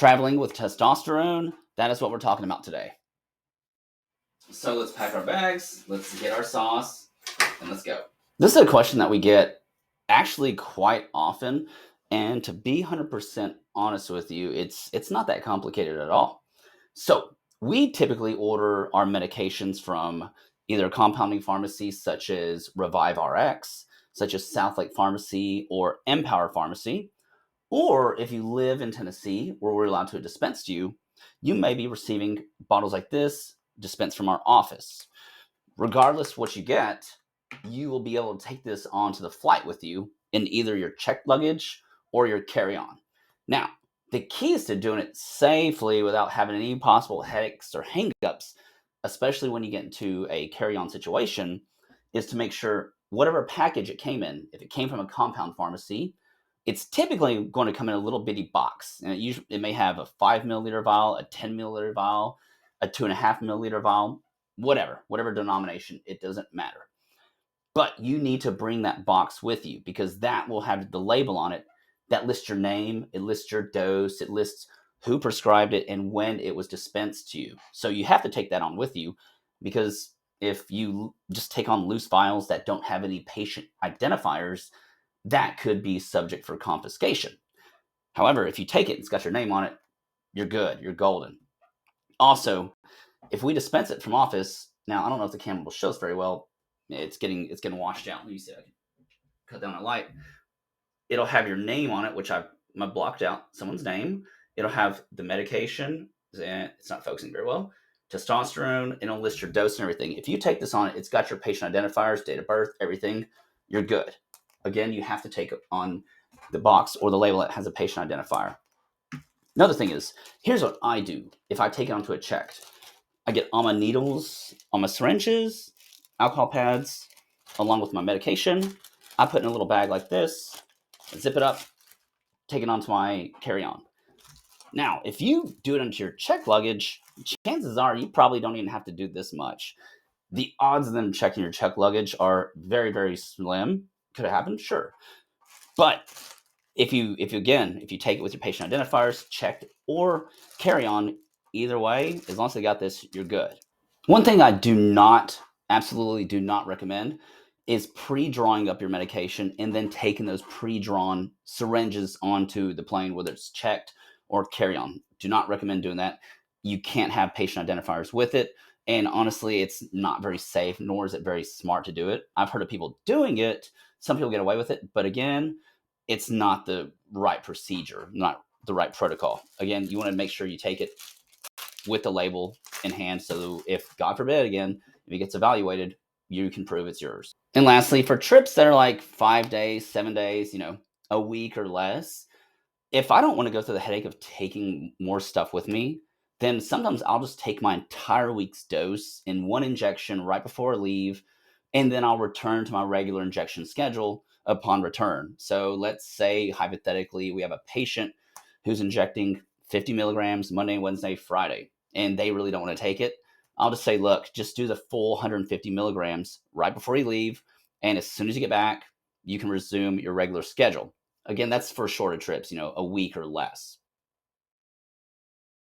Traveling with testosterone, that is what we're talking about today. So let's pack our bags, let's get our sauce, and let's go. This is a question that we get actually quite often. And to be 100% honest with you, it's not that complicated at all. So we typically order our medications from either compounding pharmacies such as Revive RX, such as Southlake Pharmacy or Empower Pharmacy. Or if you live in Tennessee, where we're allowed to dispense to you, you may be receiving bottles like this dispensed from our office. Regardless what you get, you will be able to take this onto the flight with you in either your checked luggage or your carry-on. Now, the key is to doing it safely without having any possible headaches or hangups, especially when you get into a carry-on situation, is to make sure whatever package it came in, if it came from a compound pharmacy, it's typically going to come in a little bitty box. And it may have a 5 milliliter vial, a 10 milliliter vial, a 2.5 milliliter vial, whatever denomination, it doesn't matter. But you need to bring that box with you because that will have the label on it that lists your name, it lists your dose, it lists who prescribed it and when it was dispensed to you. So you have to take that on with you because if you just take on loose vials that don't have any patient identifiers, that could be subject for confiscation. However, if you take it, it's got your name on it, you're good, you're golden. Also, if we dispense it from office, now I don't know if the camera will show us very well. It's getting washed out. Let me see if I can cut down a light. It'll have your name on it, which I've blocked out someone's name. It'll have the medication. It's not focusing very well. Testosterone, and it'll list your dose and everything. If you take this on it, it's got your patient identifiers, date of birth, everything. You're good. Again, you have to take on the box or the label that has a patient identifier. Another thing is, here's what I do if I take it onto a checked. I get all my needles, all my syringes, alcohol pads, along with my medication. I put in a little bag like this, zip it up, take it onto my carry-on. Now, if you do it into your checked luggage, chances are you probably don't even have to do this much. The odds of them checking your checked luggage are very, very slim. Could it happen? Sure. But if you take it with your patient identifiers, checked or carry on, either way, as long as they got this, you're good. One thing I absolutely do not recommend is pre-drawing up your medication and then taking those pre-drawn syringes onto the plane, whether it's checked or carry on. Do not recommend doing that. You can't have patient identifiers with it. And honestly, it's not very safe, nor is it very smart to do it. I've heard of people doing it. Some people get away with it. But again, it's not the right procedure, not the right protocol. Again, you want to make sure you take it with the label in hand. So if, God forbid, again, if it gets evaluated, you can prove it's yours. And lastly, for trips that are like 5 days, 7 days, a week or less, if I don't want to go through the headache of taking more stuff with me, then sometimes I'll just take my entire week's dose in one injection right before I leave, and then I'll return to my regular injection schedule upon return. So let's say, hypothetically, we have a patient who's injecting 50 milligrams Monday, Wednesday, Friday, and they really don't want to take it. I'll just say, look, just do the full 150 milligrams right before you leave, and as soon as you get back, you can resume your regular schedule. Again, that's for shorter trips, a week or less.